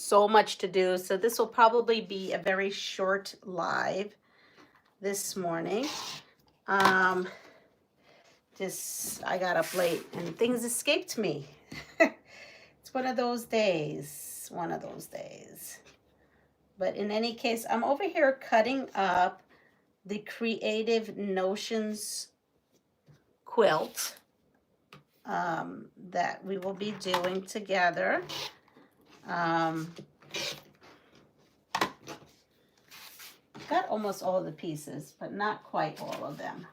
so much to do. So this will probably be a very short live this morning. Just, I got up late and things escaped me. It's one of those days, But in any case, I'm over here cutting up the Creative Notions quilt that we will be doing together. Got almost all the pieces, but not quite all of them.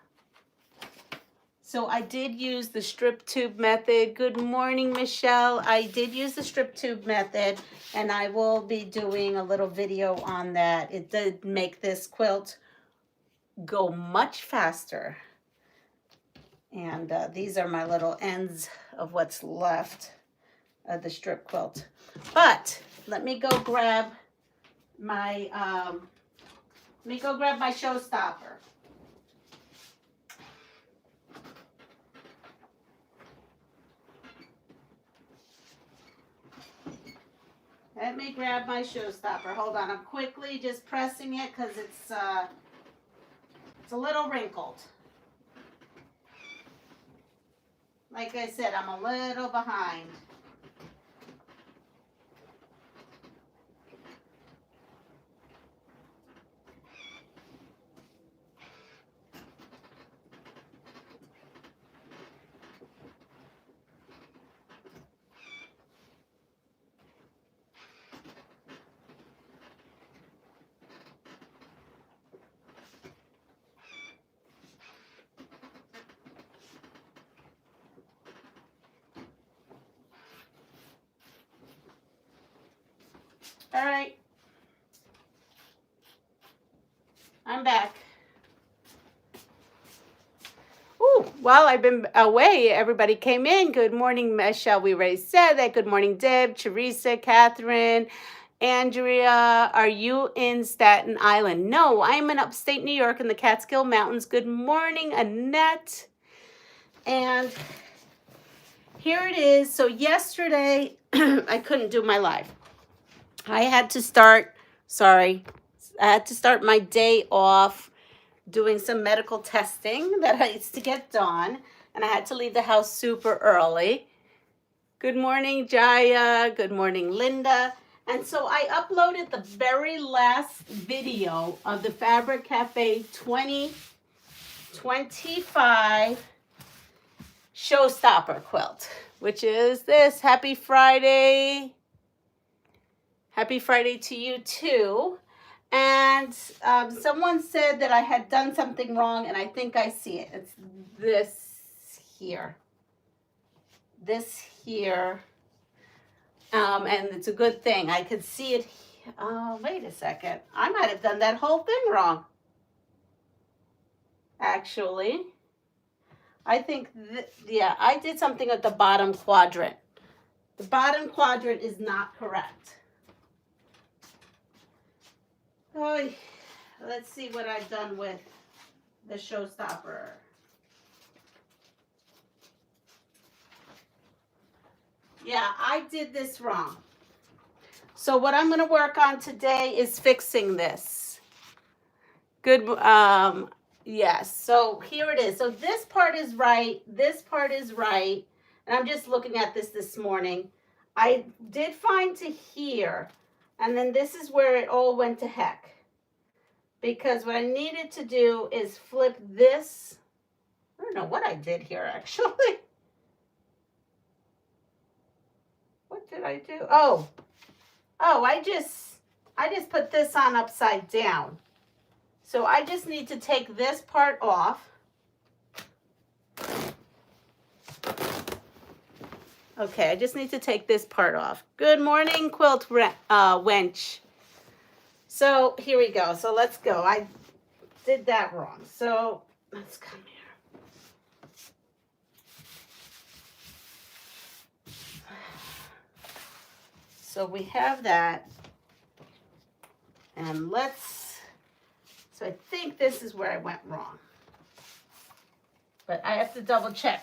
So I did use the strip tube method. Good morning, Michelle. I did use the strip tube method, and I will be doing a little video on that. It did make this quilt go much faster. And these are my little ends of what's left of the strip quilt. But let me go grab my showstopper. Let me grab my showstopper. Hold on, I'm quickly just pressing it because it's a little wrinkled. Like I said, I'm a little behind. All right, I'm back. Ooh, well, I've been away. Everybody came in. Good morning, Michelle. We already said that. Good morning, Deb, Teresa, Catherine, Andrea. Are you in Staten Island? No, I'm in upstate New York in the Catskill Mountains. Good morning, Annette. And here it is. So yesterday, I couldn't do my live. I had to start my day off doing some medical testing that I used to get done, and I had to leave the house super early. Good morning, Jaya. Good morning, Linda. And so I uploaded the very last video of the Fabric Cafe 2025 Showstopper quilt, which is this. Happy Friday. Happy Friday to you too. And someone said that I had done something wrong, and I think I see it. It's this here. This here. And it's a good thing. I could see it. Oh, wait a second. I might have done that whole thing wrong. Actually. I think, yeah, I did something at the bottom quadrant. The bottom quadrant is not correct. Oh, let's see what I've done with the showstopper. Yeah, I did this wrong. So what I'm going to work on today is fixing this. Good. Yes. So here it is. So this part is right. This part is right. And I'm just looking at this morning. I did find to here. And then this is where it all went to heck. Because what I needed to do is flip this. I don't know what I did here, actually. What did I do? Oh, I just put this on upside down. So I just need to take this part off. Okay, I just need to take this part off. Good morning, Quilt Wench. So here we go. So let's go. I did that wrong. So let's come here. So we have that. And so I think this is where I went wrong. But I have to double check.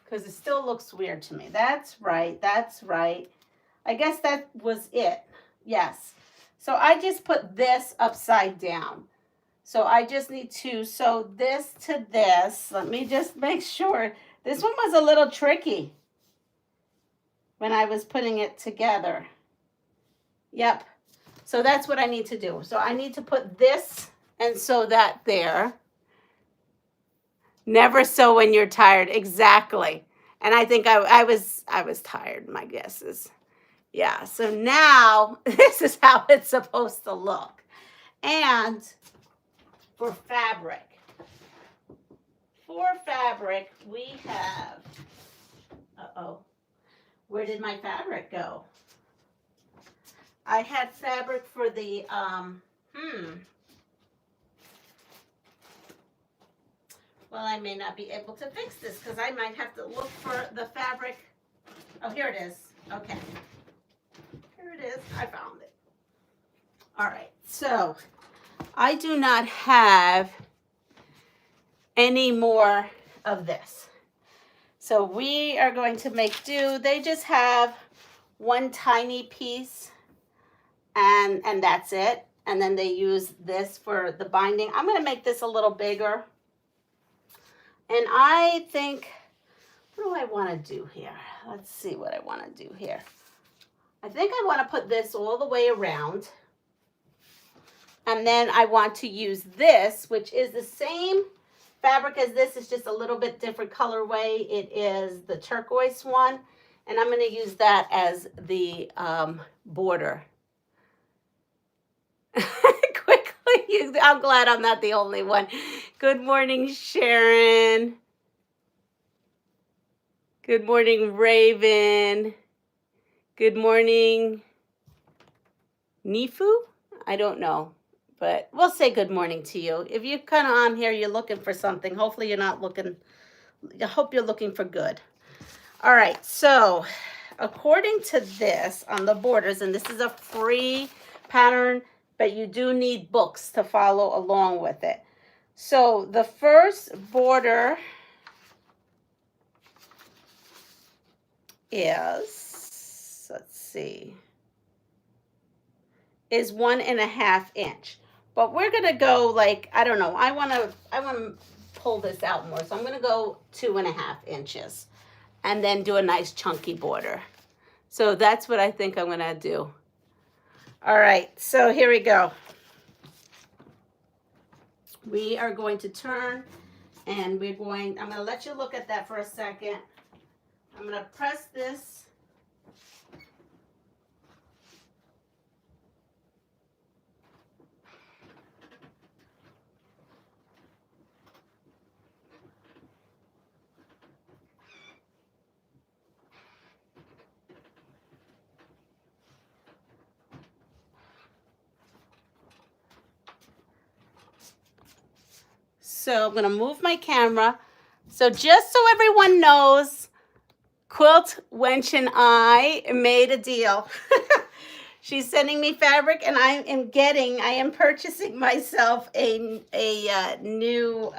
Because it still looks weird to me. That's right. That's right. I guess that was it. Yes. So I just put this upside down. So I just need to sew this to this. Let me just make sure. This one was a little tricky when I was putting it together. Yep. So that's what I need to do. So I need to put this and sew that there. Never sew when you're tired. Exactly. And I think I was tired, my guess is. Yeah. So now this is how it's supposed to look. And for fabric. For fabric, we have, uh-oh, where did my fabric go? I had fabric for the, well, I may not be able to fix this because I might have to look for the fabric. Oh, here it is. Okay. Here it is. I found it. All right. So I do not have any more of this. So we are going to make do. They just have one tiny piece and that's it. And then they use this for the binding. I'm going to make this a little bigger. And I think, what do I want to do here? Let's see what I want to do here. I think I want to put this all the way around. And then I want to use this, which is the same fabric as this. It's just a little bit different colorway. It is the turquoise one. And I'm going to use that as the border. Quickly, I'm glad I'm not the only one. Good morning, Sharon. Good morning, Raven. Good morning, Nifu? I don't know, but we'll say good morning to you. If you're kind of on here, you're looking for something. Hopefully you're not looking, I hope you're looking for good. All right, so according to this on the borders, and this is a free pattern, but you do need books to follow along with it. So the first border is, let's see, is 1.5 inch. But we're gonna go like, I don't know, I wanna pull this out more. So I'm gonna go 2.5 inches and then do a nice chunky border. So that's what I think I'm gonna do. All right, so here we go. We are going to turn and I'm gonna let you look at that for a second. I'm gonna press this. So I'm gonna move my camera. So just so everyone knows, Quilt Wench and I made a deal. She's sending me fabric and I am purchasing myself a new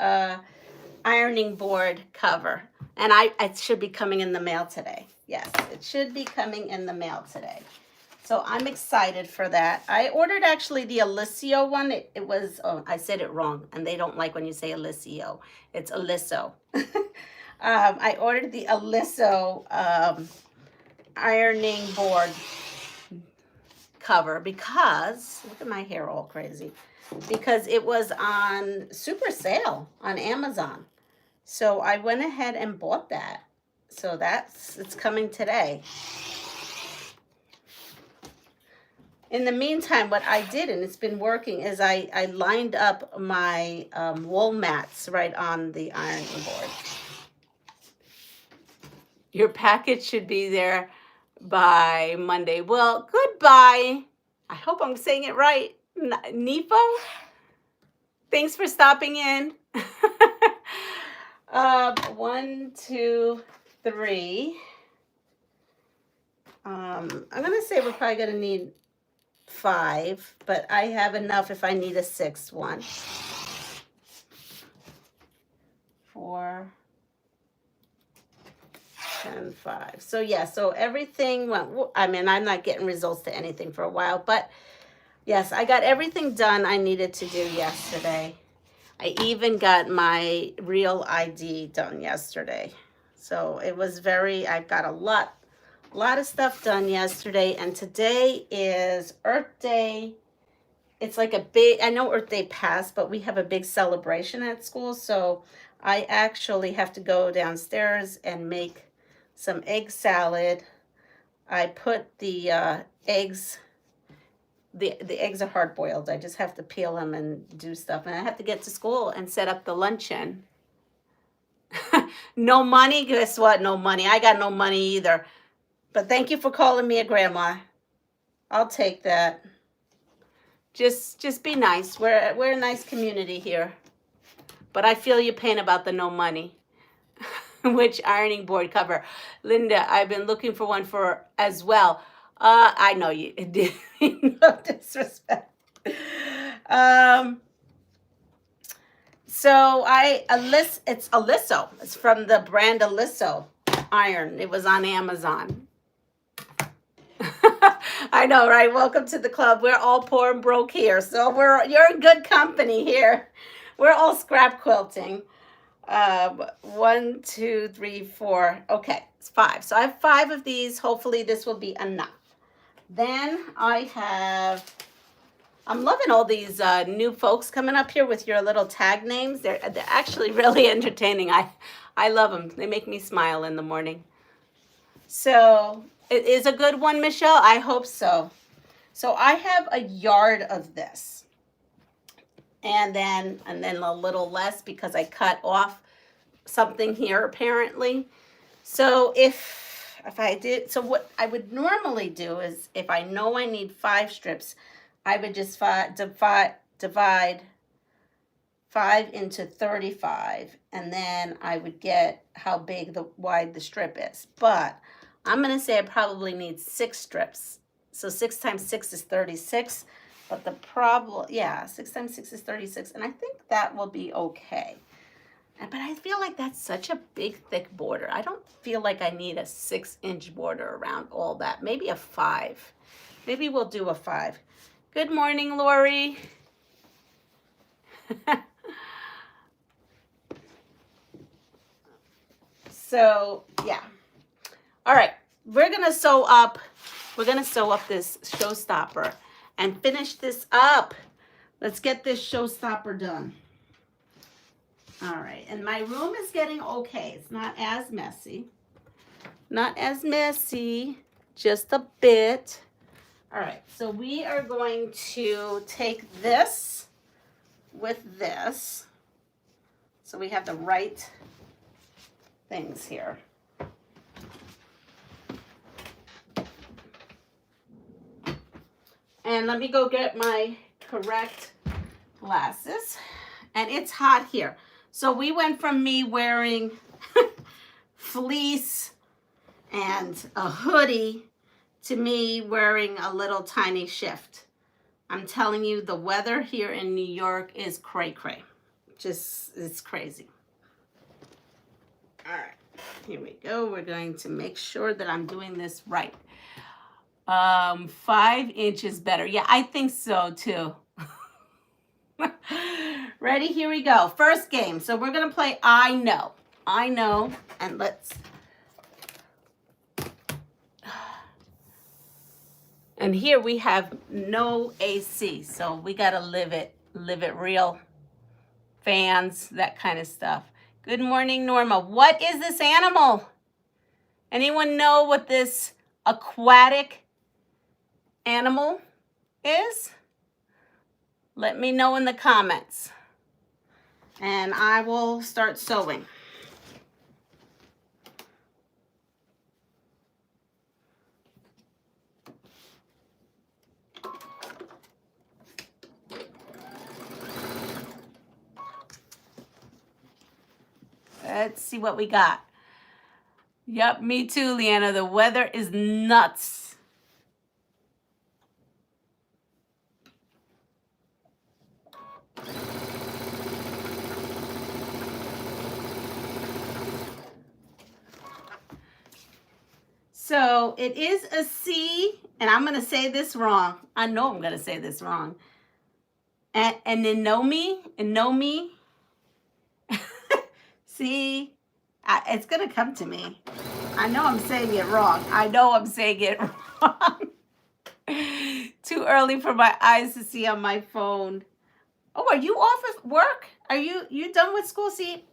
ironing board cover. And it should be coming in the mail today. Yes, it should be coming in the mail today. So I'm excited for that. I ordered actually the Alicio one. It was, oh, I said it wrong. And they don't like when you say Alicio. It's Aliso. I ordered the Aliso ironing board cover because, look at my hair all crazy, because it was on super sale on Amazon. So I went ahead and bought that. So it's coming today. In the meantime, what I did, and it's been working, is I lined up my wool mats right on the ironing board. Your package should be there by Monday. Well, goodbye. I hope I'm saying it right. Nifo? Thanks for stopping in. 1, 2, 3. I'm going to say we're probably going to need 5, but I have enough if I need a 6th one. 4. 10, 5. So yeah, so everything went, I mean, I'm not getting results to anything for a while, but yes, I got everything done I needed to do yesterday. I even got my real ID done yesterday. So it was I got a lot of stuff done yesterday, and today is Earth Day. It's like a big, I know Earth Day passed, but we have a big celebration at school, so I actually have to go downstairs and make some egg salad. I put the eggs, the eggs are hard boiled. I just have to peel them and do stuff, and I have to get to school and set up the luncheon. No money? Guess what? No money. I got no money either. But thank you for calling me a grandma. I'll take that. Just be nice. We're a nice community here. But I feel your pain about the no money. Which ironing board cover? Linda, I've been looking for one for as well. I know you did. No disrespect. So it's Aliso. It's from the brand Aliso iron. It was on Amazon. I know, right? Welcome to the club. We're all poor and broke here, so you're in good company here. We're all scrap quilting. 1, 2, 3, 4. Okay, it's 5. So I have 5 of these. Hopefully this will be enough. Then I'm loving all these new folks coming up here with your little tag names. They're actually really entertaining. I love them. They make me smile in the morning. So it is a good one, Michelle. I hope so. So I have a yard of this. And then a little less because I cut off something here apparently. So if I did, so what I would normally do is if I know I need 5 strips, I would just divide 5 into 35, and then I would get how wide the strip is. But I'm gonna say I probably need 6 strips. So 6 times 6 is 36. But the problem, yeah, 6 times 6 is 36, and I think that will be okay. But I feel like that's such a big, thick border. I don't feel like I need a 6-inch border around all that. Maybe a 5. Maybe we'll do a 5. Good morning, Lori. So, yeah. All right, we're gonna sew up this showstopper and finish this up. Let's get this showstopper done. All right, and my room is getting okay. It's not as messy. Not as messy, just a bit. All right, so we are going to take this with this. So we have the right things here. And let me go get my correct glasses. And it's hot here. So we went from me wearing fleece and a hoodie to me wearing a little tiny shift. I'm telling you, the weather here in New York is cray-cray. It's crazy. All right, here we go. We're going to make sure that I'm doing this right. 5 inches better. Yeah, I think so too. Ready? Here we go. First game. So we're going to play I Know. I Know. And let's... And here we have no AC. So we got to live it real. Fans, that kind of stuff. Good morning, Norma. What is this animal? Anyone know what this aquatic animal is? Let me know in the comments. And I will start sewing. Let's see what we got. Yep, me too, Leanna. The weather is nuts. So it is a C, and I'm going to say this wrong. I know I'm going to say this wrong. And Anomi. See, it's going to come to me. I know I'm saying it wrong. I know I'm saying it wrong. Too early for my eyes to see on my phone. Oh, are you off of work? Are you done with school? See,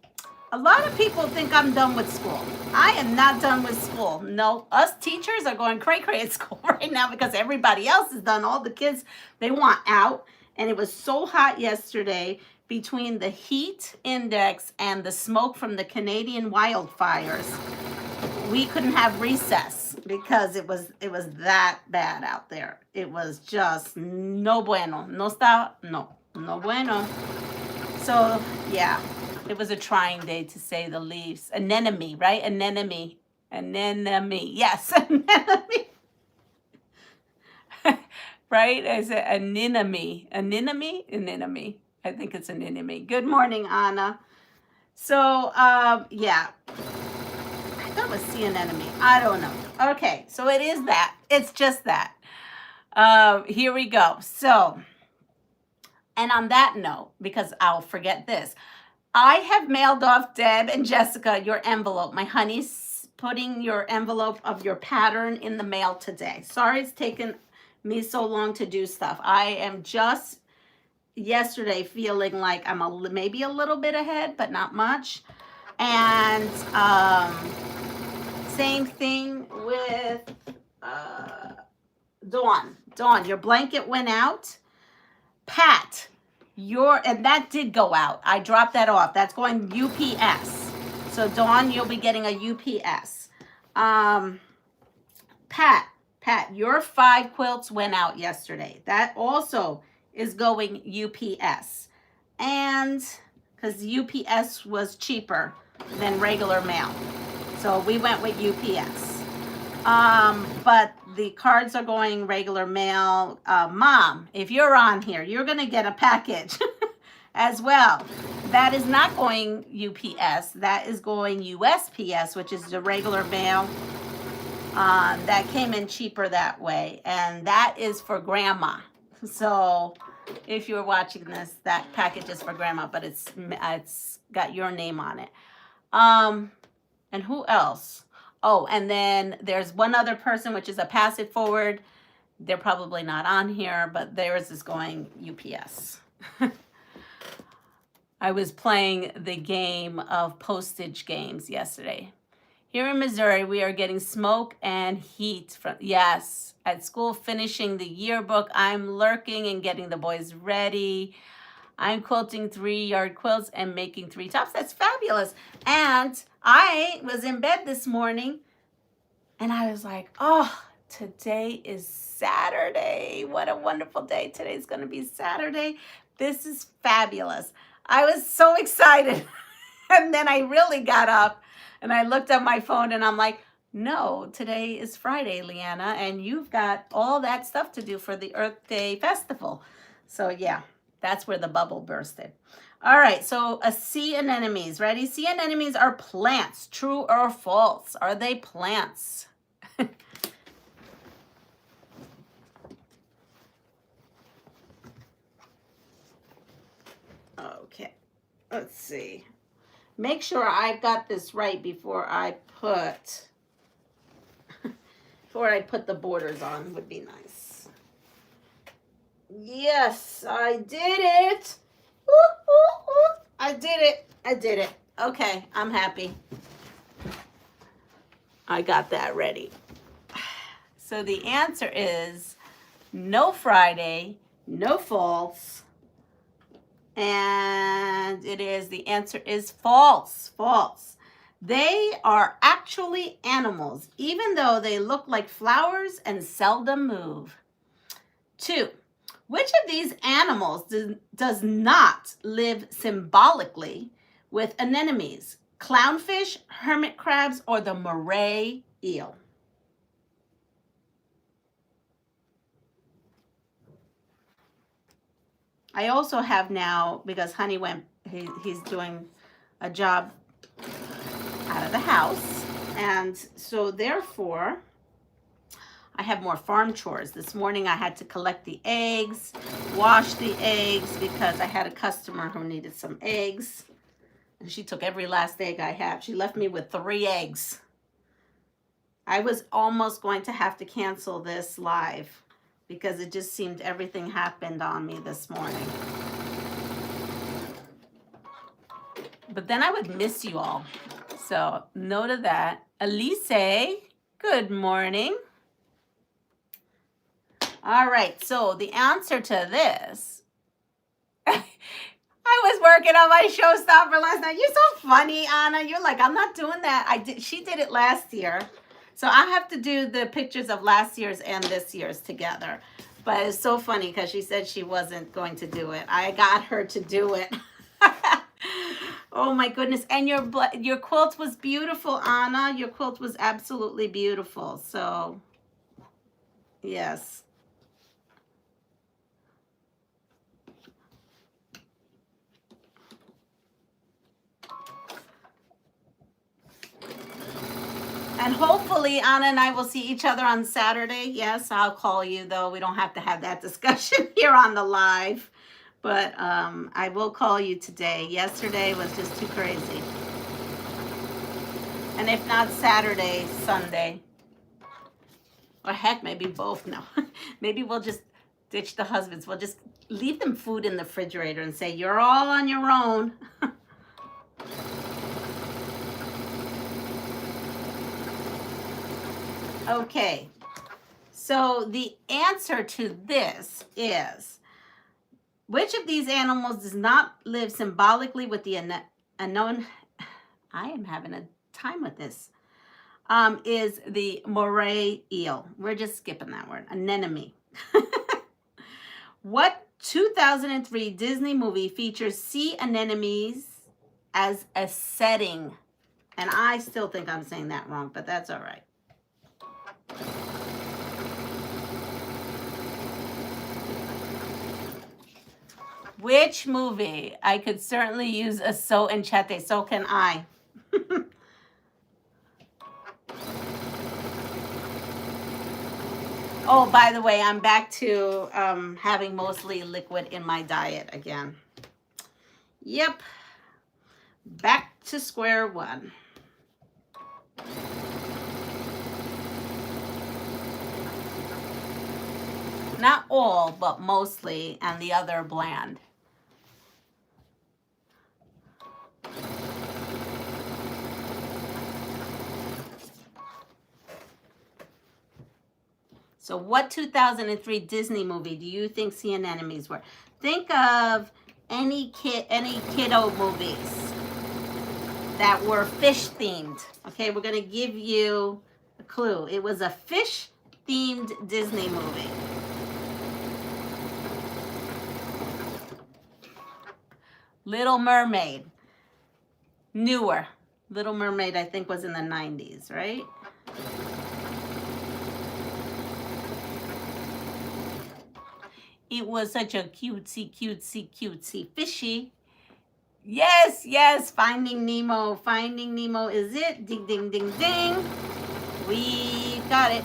a lot of people think I'm done with school. I am not done with school. No, us teachers are going cray-cray at school right now because everybody else is done. All the kids, they want out. And it was so hot yesterday between the heat index and the smoke from the Canadian wildfires. We couldn't have recess because it was that bad out there. It was just no bueno. No bueno. So, yeah, it was a trying day to say the least. Anemone, right? Anemone. Yes, anemone. Right? I said anemone. Anemone. I think it's anemone. Good morning, Anna. So, yeah. I thought it was sea anemone. I don't know. Okay, so it is that. It's just that. Here we go. So, and on that note, because I'll forget this, I have mailed off Deb and Jessica your envelope. My honey's putting your envelope of your pattern in the mail today. Sorry it's taken me so long to do stuff. I am just yesterday feeling like I'm maybe a little bit ahead, but not much. And same thing with Dawn. Dawn, your blanket went out. Pat, and that did go out. I dropped that off. That's going UPS. So Dawn, you'll be getting a UPS. Pat, your 5 quilts went out yesterday. That also is going UPS. And because UPS was cheaper than regular mail. So we went with UPS. But the cards are going regular mail. Mom, if you're on here, you're going to get a package as well. That is not going UPS. That is going USPS, which is the regular mail. That came in cheaper that way. And that is for Grandma. So if you're watching this, that package is for Grandma, but it's got your name on it. And who else? Oh, and then there's one other person, which is a Pass It Forward. They're probably not on here, but theirs is going UPS. I was playing the game of postage games yesterday. Here in Missouri, we are getting smoke and heat from, yes, at school finishing the yearbook. I'm lurking and getting the boys ready. I'm quilting 3-yard quilts and making 3 tops. That's fabulous. And I was in bed this morning and I was like, oh, today is Saturday. What a wonderful day. Today's going to be Saturday. This is fabulous. I was so excited. And then I really got up and I looked at my phone and I'm like, no, today is Friday, Leanna, and you've got all that stuff to do for the Earth Day Festival. So yeah, that's where the bubble bursted. All right, so sea anemones. Ready? Sea anemones are plants. True or false? Are they plants? Okay, let's see. Make sure I've got this right before I put the borders on would be nice. Yes, I did it. Ooh, ooh, ooh. I did it. Okay, I'm happy. I got that ready. So the answer is no Friday, no false. And the answer is false. False. They are actually animals, even though they look like flowers and seldom move. 2. Which of these animals does not live symbolically with anemones? Clownfish, hermit crabs, or the moray eel? I also have now, because Honey he's doing a job out of the house. And so therefore, I have more farm chores. This morning I had to collect the eggs, wash the eggs because I had a customer who needed some eggs. And she took every last egg I have. She left me with 3 eggs. I was almost going to have to cancel this live because it just seemed everything happened on me this morning. But then I would miss you all. So note of that. Elise, good morning. All right, so the answer to this, I was working on my showstopper last night. You're so funny, Anna. You're like, I'm not doing that. She did it last year. So I have to do the pictures of last year's and this year's together. But it's so funny because she said she wasn't going to do it. I got her to do it. Oh my goodness. And your quilt was beautiful, Anna. Your quilt was absolutely beautiful. So, yes. And hopefully Anna and I will see each other on Saturday. Yes, I'll call you though. We don't have to have that discussion here on the live. But I will call you today. Yesterday was just too crazy. And if not Saturday, Sunday. Or heck, maybe both. No. Maybe we'll just ditch the husbands. We'll just leave them food in the refrigerator and say, you're all on your own. Okay, so the answer to this is, which of these animals does not live symbolically with the unknown? I am having a time with this. Is the moray eel. We're just skipping that word. Anemone. What 2003 Disney movie features sea anemones as a setting? And I still think I'm saying that wrong, but that's all right. Which movie? I could certainly use a so enchete. So can I. Oh, by the way, I'm back to having mostly liquid in my diet again. Yep. Back to square one. Not all, but mostly, and the other bland. So what 2003 Disney movie do you think sea anemones were? Think of any kiddo movies that were fish themed. Okay, we're gonna give you a clue. It was a fish themed Disney movie. Little Mermaid. Newer. Little Mermaid, I think, was in the 90s, right? It was such a cutesy fishy. Yes, yes, Finding Nemo. Finding Nemo is it. Ding, ding, ding, ding. We got it.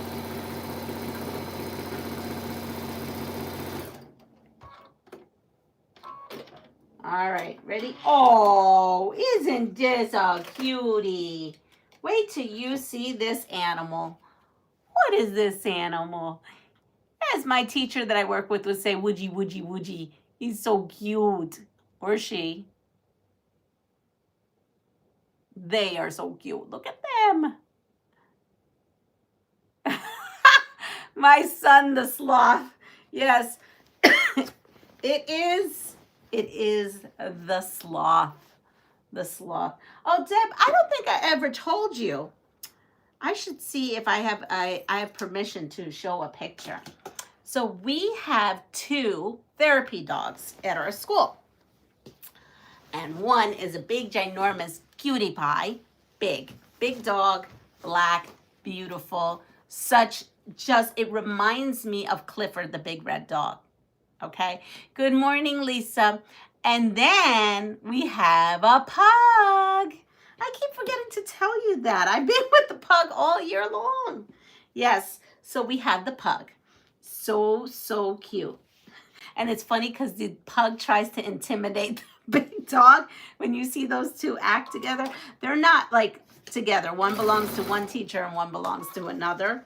All right, ready? Oh, isn't this a cutie? Wait till you see this animal. What is this animal? As my teacher that I work with would say, woodgie, woodgie, woodgie. He's so cute. Or she. They are so cute. Look at them. My son, the sloth. Yes. It is the sloth. The sloth. Oh, Deb, I don't think I ever told you. I should see if I have permission to show a picture. So we have 2 therapy dogs at our school. And one is a big, ginormous cutie pie. Big dog, black, beautiful. It reminds me of Clifford, the big red dog. Okay. Good morning, Lisa. And then we have a pug. I keep forgetting to tell you that. I've been with the pug all year long. Yes. So we had the pug. So cute. And it's funny because the pug tries to intimidate the big dog. When you see those two act together, they're not like together. One belongs to one teacher and one belongs to another.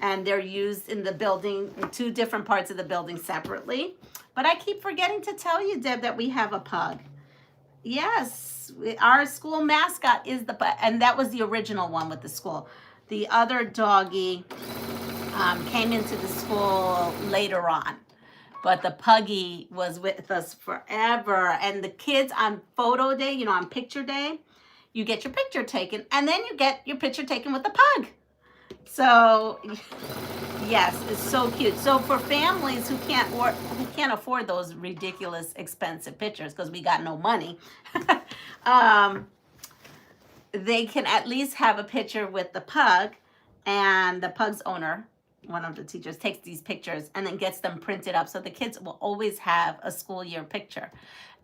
And they're used in the building, in two different parts of the building separately. But I keep forgetting to tell you, Deb, that we have a pug. Yes, our school mascot is the pug. And that was the original one with the school. The other doggy came into the school later on. But the puggy was with us forever. And the kids on photo day, you know, on picture day, you get your picture taken. And then you get your picture taken with the pug. So, yes, it's so cute. So for families who can't afford those ridiculous expensive pictures because we got no money, they can at least have a picture with the pug, and the pug's owner, one of the teachers, takes these pictures and then gets them printed up. So the kids will always have a school year picture.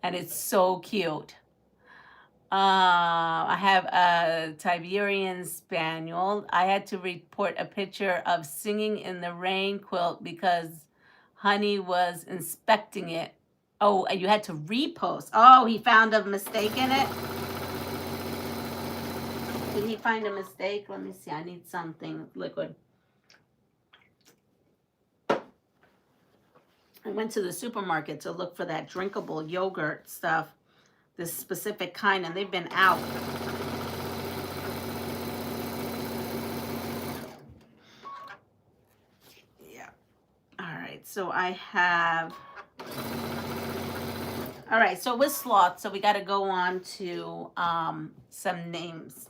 And it's so cute. I have a Siberian Spaniel. I had to report a picture of singing in the rain quilt because Honey was inspecting it. Oh, you had to repost. Oh, he found a mistake in it. Did he find a mistake? Let me see. I need something liquid. I went to the supermarket to look for that drinkable yogurt stuff, this specific kind, and they've been out. Yeah. All right. So I have. All right. So with sloth, so we got to go on to some names.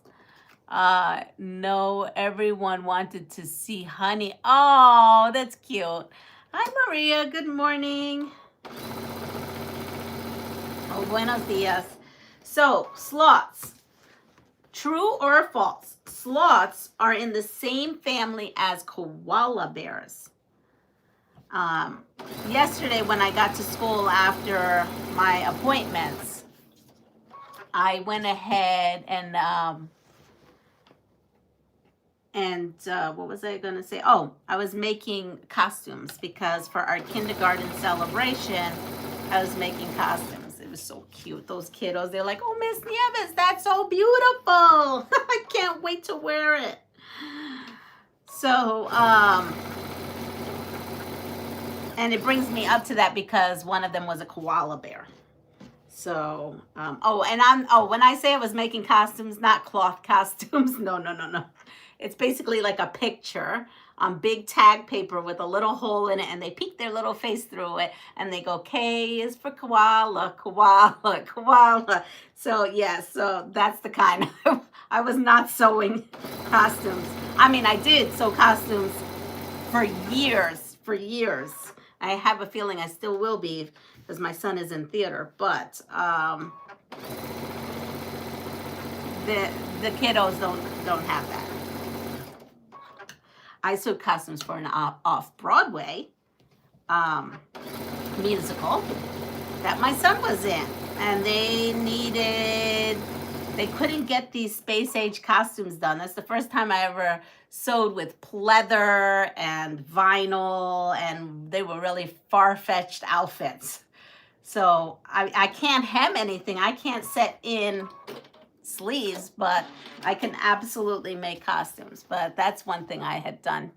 No, everyone wanted to see Honey. Oh, that's cute. Hi, Maria. Good morning. Oh, buenos dias. So, sloths. True or false? Sloths are in the same family as koala bears. Yesterday, when I got to school after my appointments, I went ahead and what was I going to say? Oh, I was making costumes because for our kindergarten celebration, I was making costumes. It was so cute. Those kiddos, they're like, oh, Miss Nieves, that's so beautiful. I can't wait to wear it. So, and it brings me up to that because one of them was a koala bear. So, when I say I was making costumes, not cloth costumes, no. It's basically like a picture on big tag paper with a little hole in it, and they peek their little face through it, and they go, K is for koala, koala, koala. So, yeah, so that's the kind. I was not sewing costumes. I mean, I did sew costumes for years. I have a feeling I still will be because my son is in theater, but the kiddos don't have that. I sewed costumes for an off-Broadway musical that my son was in, and they couldn't get these space-age costumes done. That's the first time I ever sewed with pleather and vinyl, and they were really far-fetched outfits. So I can't hem anything. I can't set in sleeves, but I can absolutely make costumes. But that's one thing I had done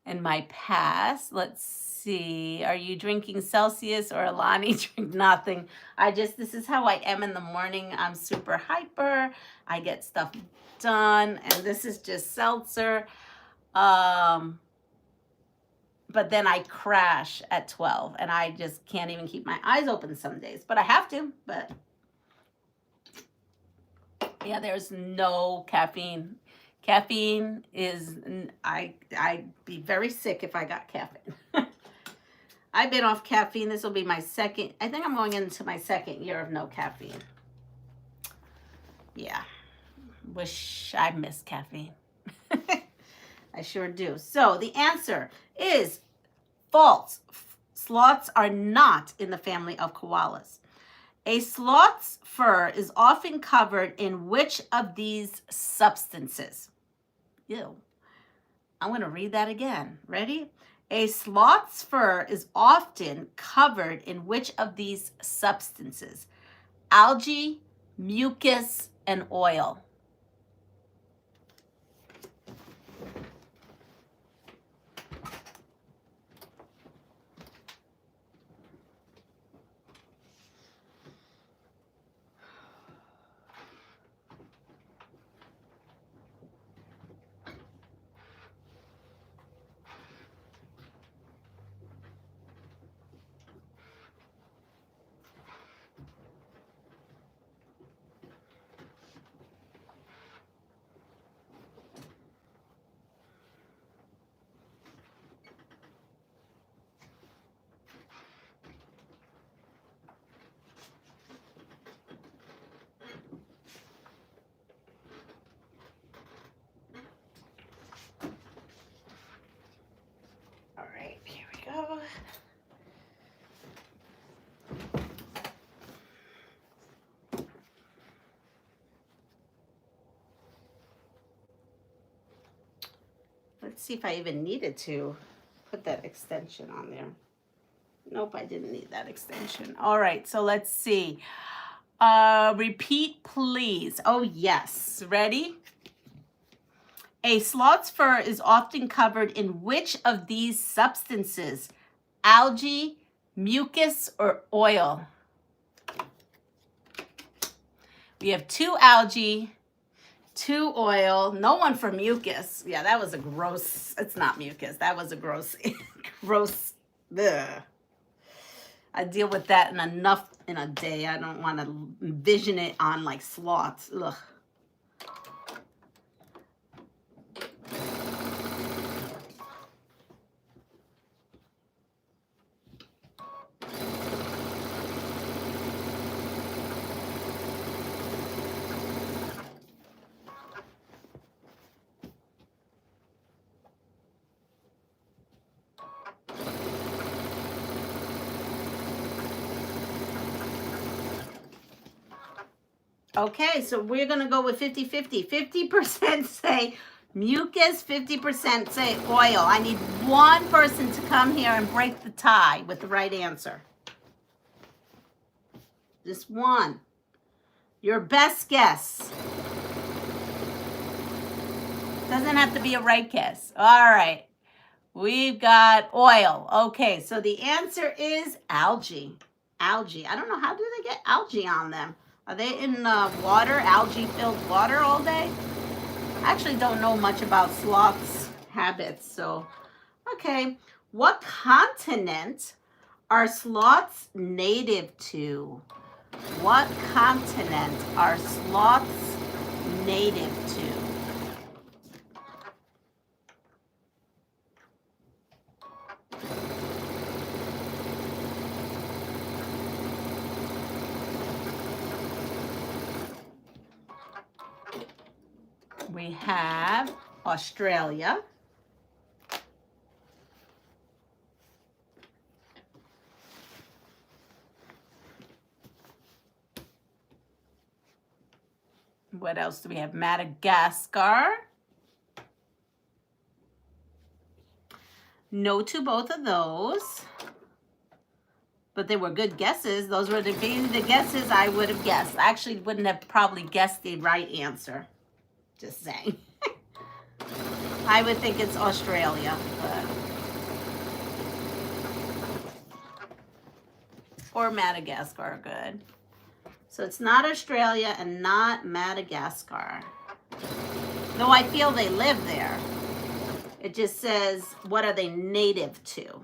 in my past. Let's see. Are you drinking Celsius or Alani? Drink nothing. This is how I am in the morning. I'm super hyper. I get stuff done. And this is just seltzer. But then I crash at 12 and I just can't even keep my eyes open some days. But I have to. But yeah, there's no caffeine. Caffeine is, I'd be very sick if I got caffeine. I've been off caffeine. This will be my second, I think I'm going into my second year of no caffeine. Yeah, wish I missed caffeine. I sure do. So the answer is false. Sloths are not in the family of koalas. A sloth's fur is often covered in which of these substances? Ew. I'm going to read that again. Ready? A sloth's fur is often covered in which of these substances? Algae, mucus, and oil. All right, here we go. Let's see if I even needed to put that extension on there. Nope, I didn't need that extension. All right, so let's see. Repeat, please. Oh, yes. Ready? A sloth's fur is often covered in which of these substances? Algae, mucus, or oil? We have 2 algae, 2 oil, no one for mucus. Yeah, that was a gross, it's not mucus. That was a gross, gross, ugh. I deal with that enough in a day. I don't want to envision it on like sloths. Ugh. Okay, so we're going to go with 50-50. 50% say mucus, 50% say oil. I need one person to come here and break the tie with the right answer. Just one. Your best guess. Doesn't have to be a right guess. All right. We've got oil. Okay, so the answer is algae. Algae. I don't know, how do they get algae on them? Are they in water, algae-filled water all day? I actually don't know much about sloths' habits, so. Okay, what continent are sloths native to? What continent are sloths native to? We have Australia. What else do we have? Madagascar. No to both of those. But they were good guesses. Those were the guesses I would have guessed. I actually wouldn't have probably guessed the right answer. Just saying. I would think it's Australia, but... or Madagascar, good. So it's not Australia and not Madagascar. Though I feel they live there. It just says, what are they native to?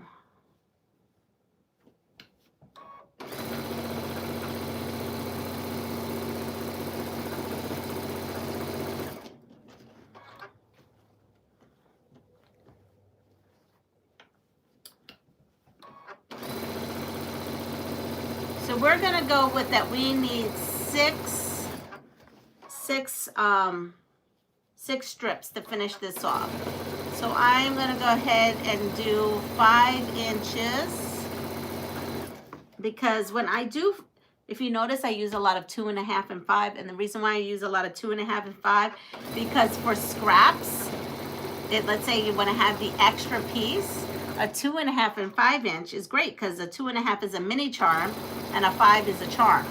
So we're gonna go with that. We need six strips to finish this off. So I'm gonna go ahead and do 5 inches, because when I do, if you notice, I use a lot of 2.5 and 5, and the reason why I use a lot of 2.5 and 5, because for scraps, let's say you want to have the extra piece, a 2.5 and 5 inch is great because a 2.5 is a mini charm and a 5 is a charm.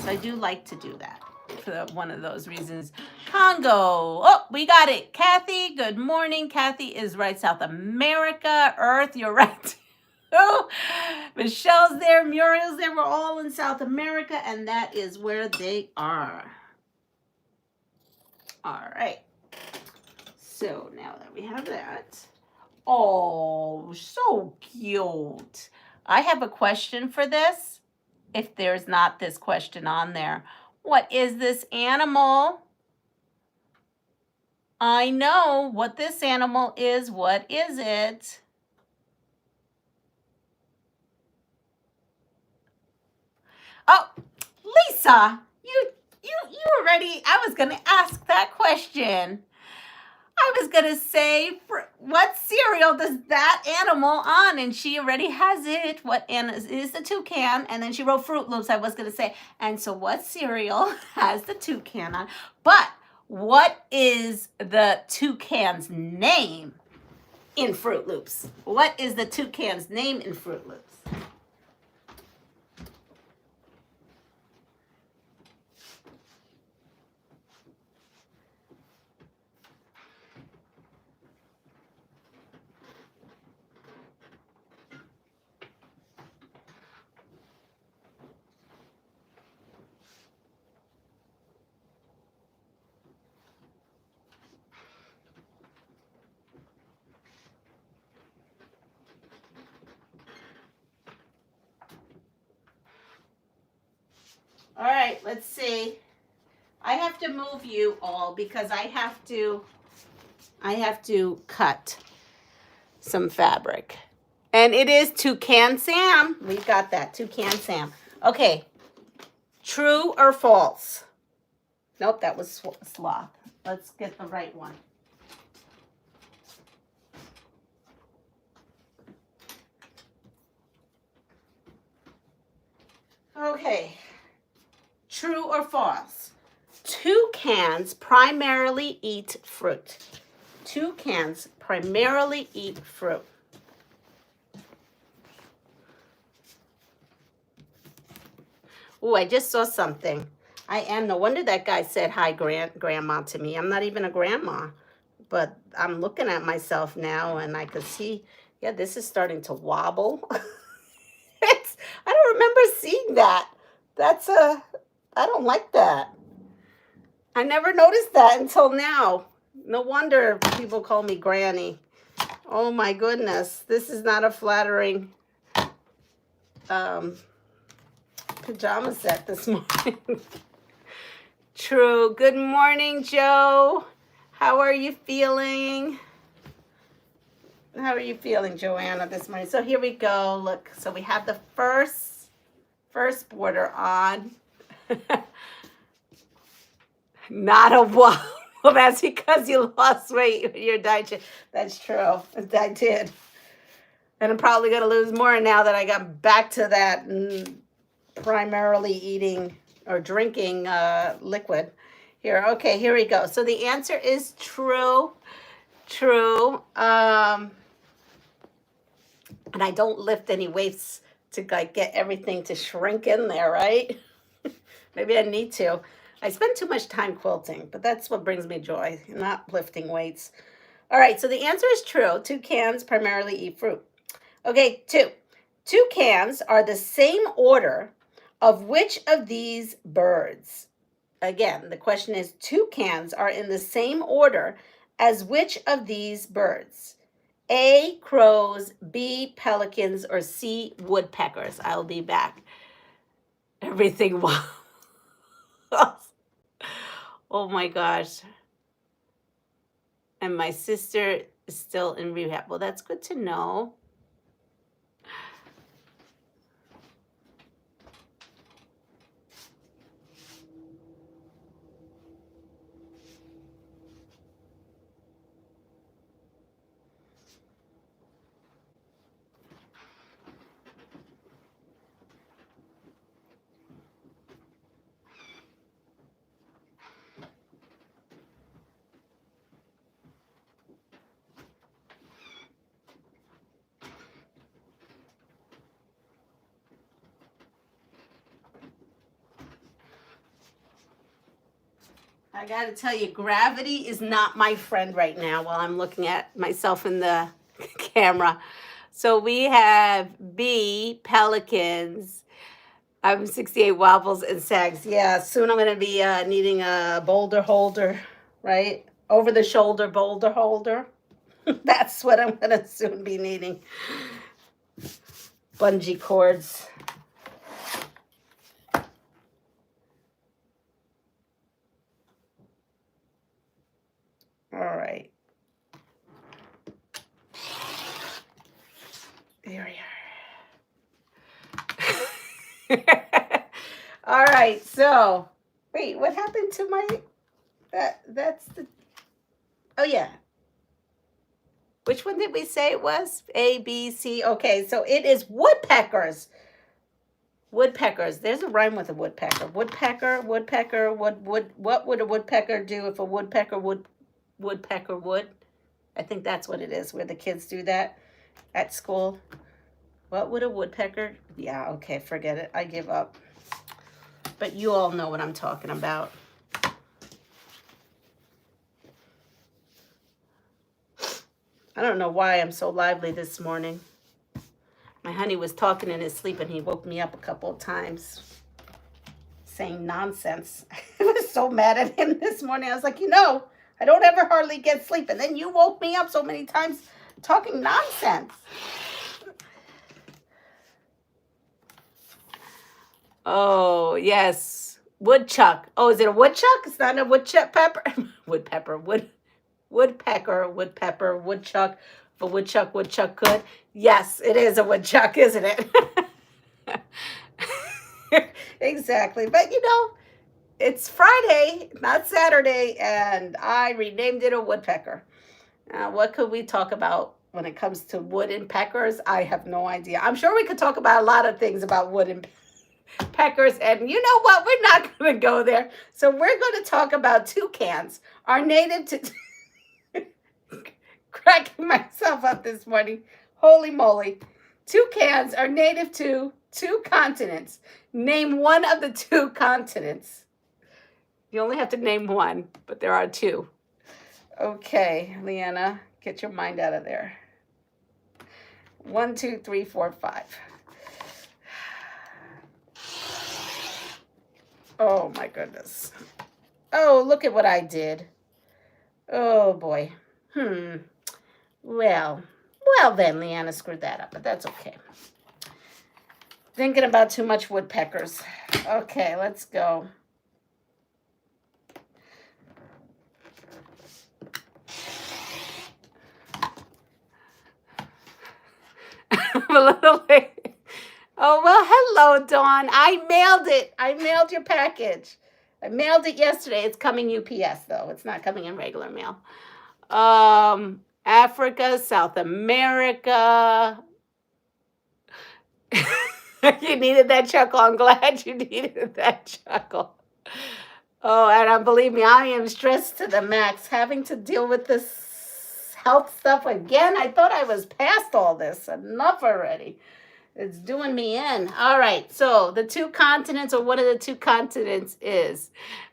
So I do like to do that for one of those reasons. Congo. Oh, we got it. Kathy, good morning. Kathy is right, South America. Earth, you're right. Oh, Michelle's there. Muriel's there. We're all in South America, and that is where they are. All right. So now that we have that. Oh, so cute. I have a question for this. If there's not this question on there. What is this animal? I know what this animal is. What is it? Oh, Lisa, you already, I was going to ask that question. I was going to say, what cereal does that animal on? And she already has it. What is the toucan? And then she wrote Fruit Loops, I was going to say. And so what cereal has the toucan on? But what is the toucan's name in Fruit Loops? What is the toucan's name in Fruit Loops? All right, let's see. I have to move you all because I have to cut some fabric. And it is Toucan Sam. We got that, Toucan Sam. Okay, true or false? Nope, that was sloth. Let's get the right one. Okay, true or false? Toucans primarily eat fruit. Toucans primarily eat fruit. Oh, I just saw something. No wonder that guy said hi, grandma to me. I'm not even a grandma, but I'm looking at myself now and I could see, yeah, this is starting to wobble. I don't remember seeing that. I don't like that. I never noticed that until now. No wonder people call me Granny. Oh my goodness. This is not a flattering pajama set this morning. True. Good morning, Joe. How are you feeling? How are you feeling, Joanna, this morning? So here we go. Look, so we have the first border on. Not a wobble. Well, that's because you lost weight with your diet. That's true. I did. And I'm probably going to lose more now that I got back to that primarily eating or drinking liquid. Here, okay, here we go. So the answer is true. True. And I don't lift any weights to like get everything to shrink in there, right? Maybe I need to. I spend too much time quilting, but that's what brings me joy, not lifting weights. All right, so the answer is true. Toucans primarily eat fruit. Okay, 2. Toucans are the same order of which of these birds? Again, the question is toucans are in the same order as which of these birds? A, crows, B, pelicans, or C, woodpeckers. I'll be back. Everything wow. Oh my gosh. And my sister is still in rehab. Well, that's good to know. I gotta tell you, gravity is not my friend right now while I'm looking at myself in the camera. So we have B, pelicans. I'm 68 wobbles and sags. Yeah, soon I'm gonna be needing a boulder holder, right? Over the shoulder boulder holder. That's what I'm gonna soon be needing. Bungee cords. All right. There we are. All right, so wait, what happened to my that's the oh yeah. Which one did we say it was? A, B, C. Okay, so it is woodpeckers. Woodpeckers. There's a rhyme with a woodpecker. Woodpecker, woodpecker, what would a woodpecker do if a woodpecker would? I think that's what it is, where the kids do that at school. What would a woodpecker? Yeah, okay, forget it. I give up. But you all know what I'm talking about. I don't know why I'm so lively this morning. My honey was talking in his sleep and he woke me up a couple of times saying nonsense. I was so mad at him this morning. I was like, I don't ever hardly get sleep. And then you woke me up so many times talking nonsense. Oh, yes. Woodchuck. Oh, is it a woodchuck? It's not a woodchuck pepper. Woodpecker, woodchuck. If a woodchuck could. Yes, it is a woodchuck, isn't it? Exactly. But it's Friday, not Saturday, and I renamed it a woodpecker. What could we talk about when it comes to wood and peckers? I have no idea. I'm sure we could talk about a lot of things about wood and peckers, and you know what? We're not going to go there. So we're going to talk about toucans, our native to cracking myself up this morning. Holy moly. Toucans are native to 2 continents. Name one of the 2 continents. You only have to name one, but there are 2. Okay, Leanna, get your mind out of there. 1, 2, 3, 4, 5. Oh my goodness. Oh, look at what I did. Oh boy. Well then, Leanna screwed that up, but that's okay. Thinking about too much woodpeckers. Okay, let's go. I'm a little late. Oh, well, hello, Dawn. I mailed it. I mailed your package. I mailed it yesterday. It's coming UPS, though. It's not coming in regular mail. Africa, South America. You needed that chuckle. I'm glad you needed that chuckle. Oh, and believe me, I am stressed to the max having to deal with this health stuff again. I thought I was past all this. Enough already. It's doing me in. All right, so the 2 continents, or one of the 2 continents is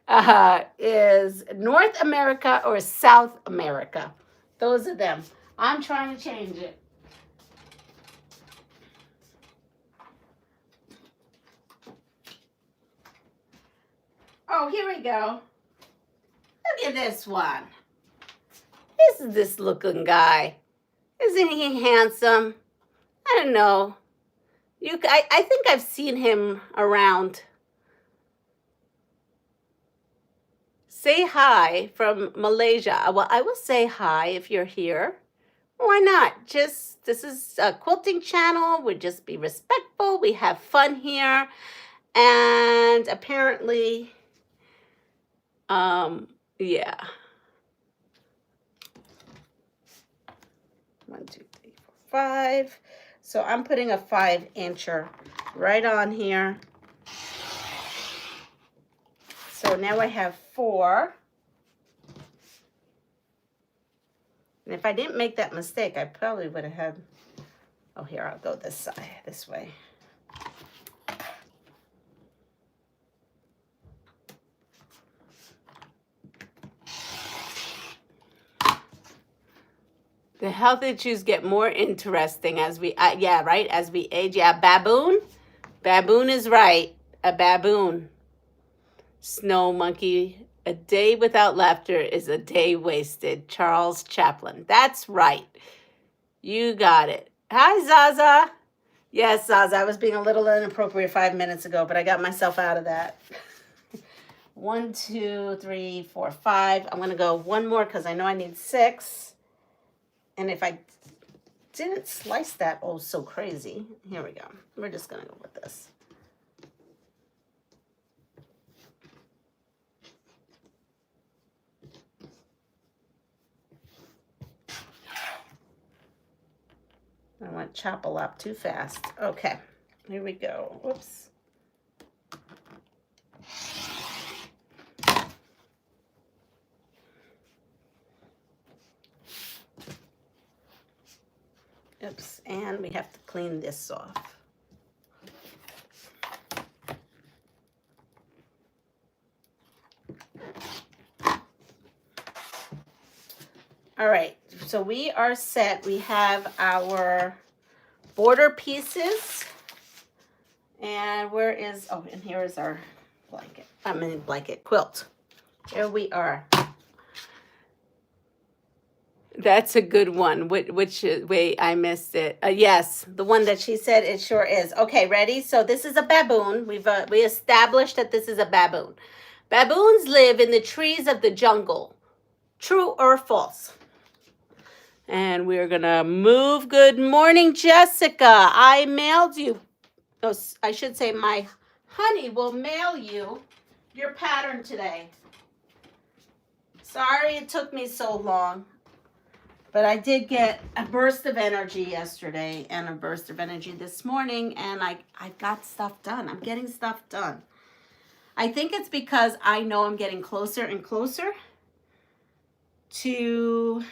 North America or South America. Those are them. I'm trying to change it. Oh, here we go. Look at this one. Isn't this looking guy? Isn't he handsome? I don't know. I think I've seen him around. Say hi from Malaysia. Well, I will say hi if you're here. Why not? This is a quilting channel. We'll just be respectful. We have fun here. And apparently, yeah. 1, 2, 3, 4, 5. So I'm putting a 5-incher right on here. So now I have 4. And if I didn't make that mistake, I probably would have had, oh, here, I'll go this side, this way. The health issues get more interesting as we, yeah, right, as we age. Yeah, baboon. Baboon is right. A baboon. Snow monkey. A day without laughter is a day wasted. Charles Chaplin. That's right. You got it. Hi, Zaza. Yes, Zaza, I was being a little inappropriate 5 minutes ago, but I got myself out of that. 1, 2, 3, 4, 5. I'm going to go one more because I know I need 6. And if I didn't slice that so crazy, here we go. We're just going to go with this. I went chopple up too fast. Okay, here we go. Whoops. Oops, and we have to clean this off. All right, so we are set. We have our border pieces. And where is, oh, and here is our blanket. Blanket quilt. Here we are. That's a good one. Which wait, I missed it. Yes, the one that she said, it sure is. Okay, ready? So this is a baboon. We established that this is a baboon. Baboons live in the trees of the jungle. True or false? And we're gonna move. Good morning, Jessica. I mailed you. Oh, I should say my honey will mail you your pattern today. Sorry it took me so long. But I did get a burst of energy yesterday and a burst of energy this morning, and I got stuff done. I'm getting stuff done. I think it's because I know I'm getting closer and closer to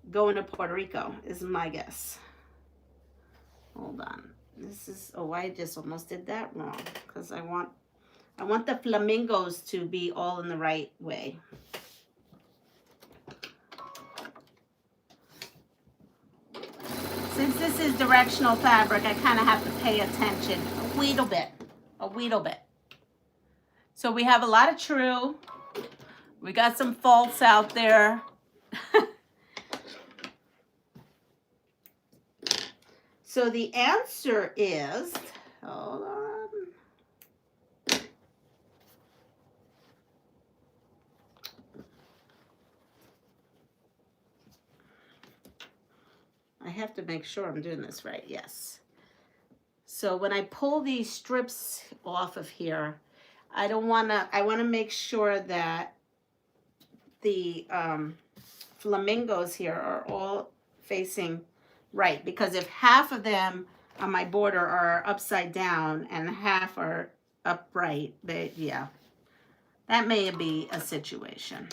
going to Puerto Rico, is my guess. Hold on. This is, oh, I just almost did that wrong because I want the flamingos to be all in the right way. Since this is directional fabric, I kind of have to pay attention a wee bit. So we have a lot of true. We got some false out there. So the answer is, hold on. I have to make sure I'm doing this right, yes. So when I pull these strips off of here, I want to make sure that the flamingos here are all facing right, because if half of them on my border are upside down and half are upright, yeah, that may be a situation.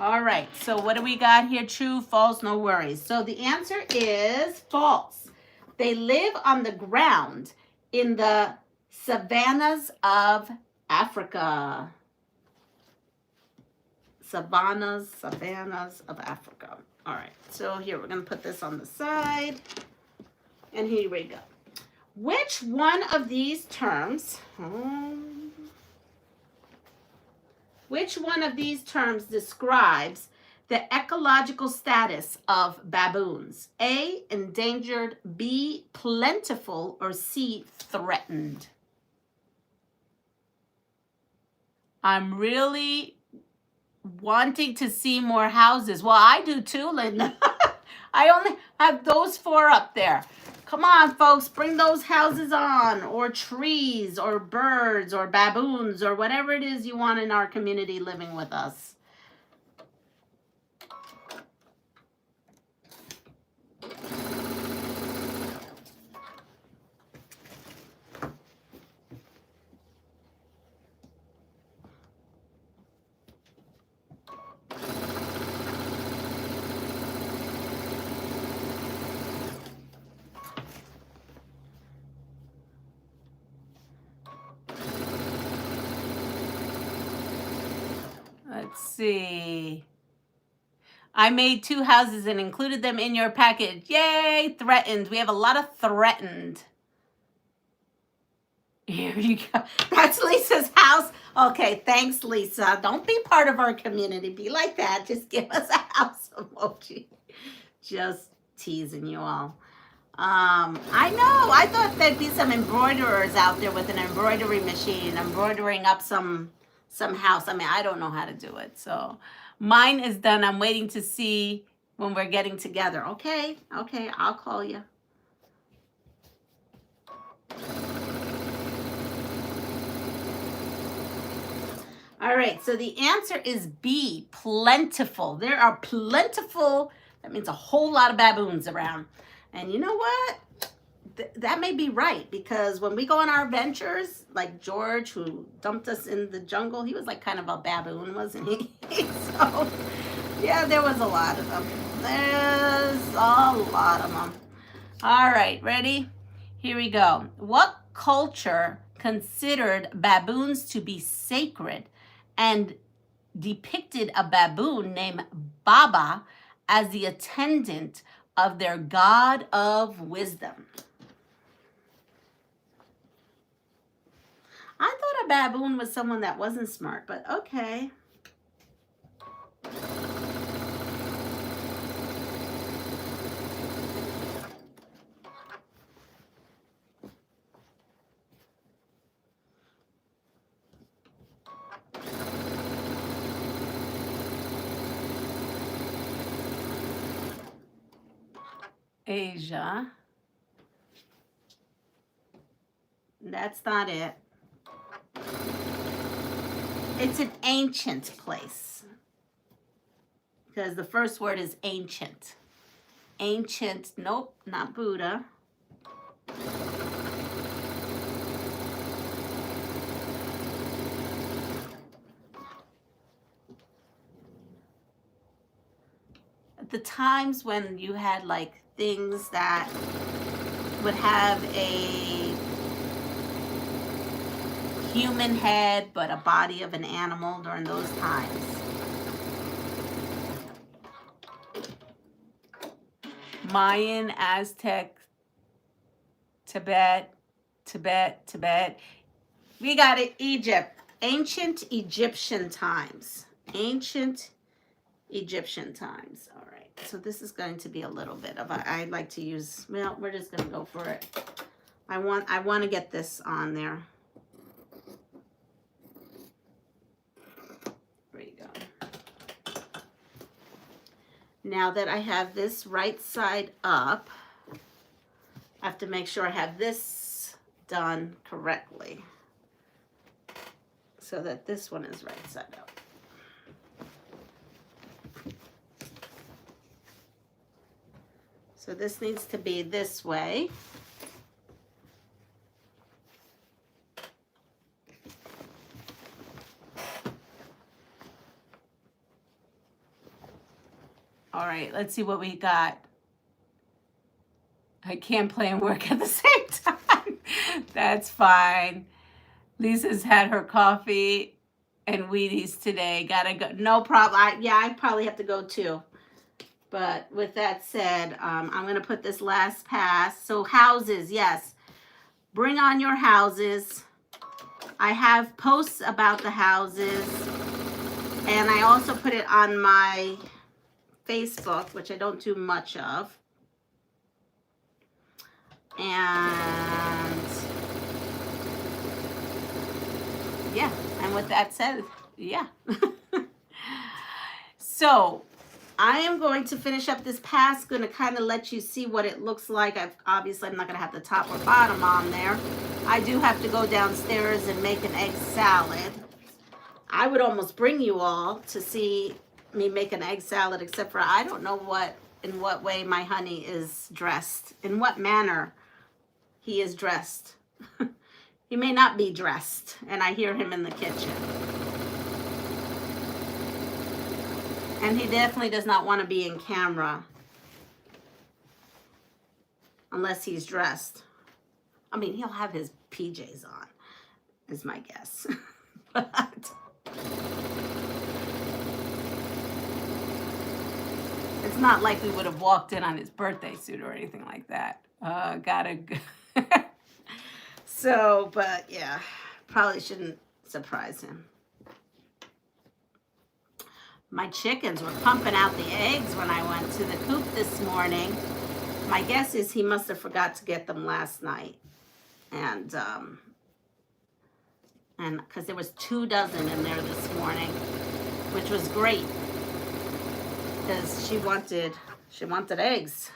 All right, so what do we got here? True, false, no worries. So the answer is false. They live on the ground in the savannas of Africa. Savannas of Africa. All right, so here we're going to put this on the side. And here we go. Which one of these terms... Which one of these terms describes the ecological status of baboons? A, endangered, B, plentiful, or C, threatened? I'm really wanting to see more houses. Well, I do too, Linda. I only have those 4 up there. Come on, folks, bring those houses on, or trees, or birds, or baboons, or whatever it is you want in our community living with us. Let's see. I made 2 houses and included them in your package. Yay, threatened. We have a lot of threatened. Here you go. That's Lisa's house. Okay, thanks, Lisa. Don't be part of our community. Be like that. Just give us a house emoji. Just teasing you all. I know. I thought there'd be some embroiderers out there with an embroidery machine, embroidering up some house. I mean, I don't know how to do it. So mine is done. I'm waiting to see when we're getting together. Okay, I'll call you. All right, so the answer is B, plentiful. There are plentiful, that means a whole lot of baboons around. And you know what? That may be right, because when we go on our adventures, like George, who dumped us in the jungle, he was like kind of a baboon, wasn't he? So, yeah, there was a lot of them. There's a lot of them. All right, ready? Here we go. What culture considered baboons to be sacred and depicted a baboon named Baba as the attendant of their god of wisdom? I thought a baboon was someone that wasn't smart, but okay. Asia. That's not it. It's an ancient place, because the first word is ancient. Ancient, nope, not Buddha. At the times when you had like things that would have a human head but a body of an animal during those times. Mayan, Aztec, Tibet. We got it, Egypt. Ancient Egyptian times. Ancient Egyptian times. All right. So this is going to be a little bit of I like to use, well, we're just going to go for it. I want to get this on there. There you go. Now that I have this right side up, I have to make sure I have this done correctly so that this one is right side up. So this needs to be this way. All right, let's see what we got. I can't play and work at the same time. That's fine. Lisa's had her coffee and Wheaties today. Gotta go. No problem. I probably have to go too. But with that said, I'm going to put this last pass. So houses, yes. Bring on your houses. I have posts about the houses. And I also put it on my Facebook, which I don't do much of. And yeah, and with that said, yeah. So I am going to finish up this pass, going to kind of let you see what it looks like. Obviously, I'm not going to have the top or bottom on there. I do have to go downstairs and make an egg salad. I would almost bring you all to see me make an egg salad, except for I don't know in what way my honey is dressed, in what manner he is dressed. He may not be dressed, and I hear him in the kitchen. And he definitely does not want to be in camera unless he's dressed. I mean, he'll have his PJs on, is my guess. But It's not like we would have walked in on his birthday suit or anything like that. So, but yeah, probably shouldn't surprise him. My chickens were pumping out the eggs when I went to the coop this morning. My guess is he must have forgot to get them last night. And because there was 2 dozen in there this morning, which was great because she wanted eggs.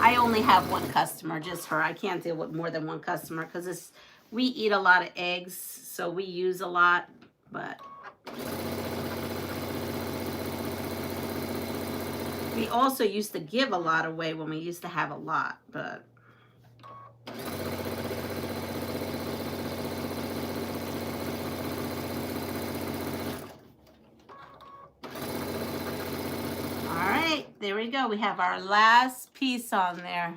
I only have one customer, just her. I can't deal with more than one customer because we eat a lot of eggs, so we use a lot, but we also used to give a lot away when we used to have a lot, but all right, there we go. We have our last piece on there.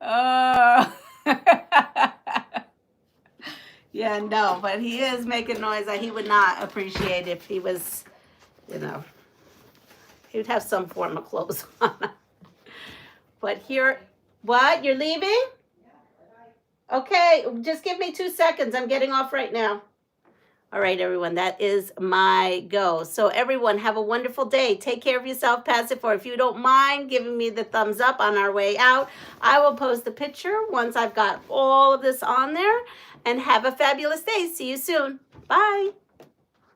Oh. Yeah, no, but he is making noise that he would not appreciate if he was, you know, he would have some form of clothes on. But here, what? You're leaving? Okay, just give me 2 seconds. I'm getting off right now. All right, everyone, that is my go. So everyone, have a wonderful day. Take care of yourself, pass it forward. If you don't mind giving me the thumbs up on our way out, I will post a picture once I've got all of this on there. And have a fabulous day. See you soon. Bye.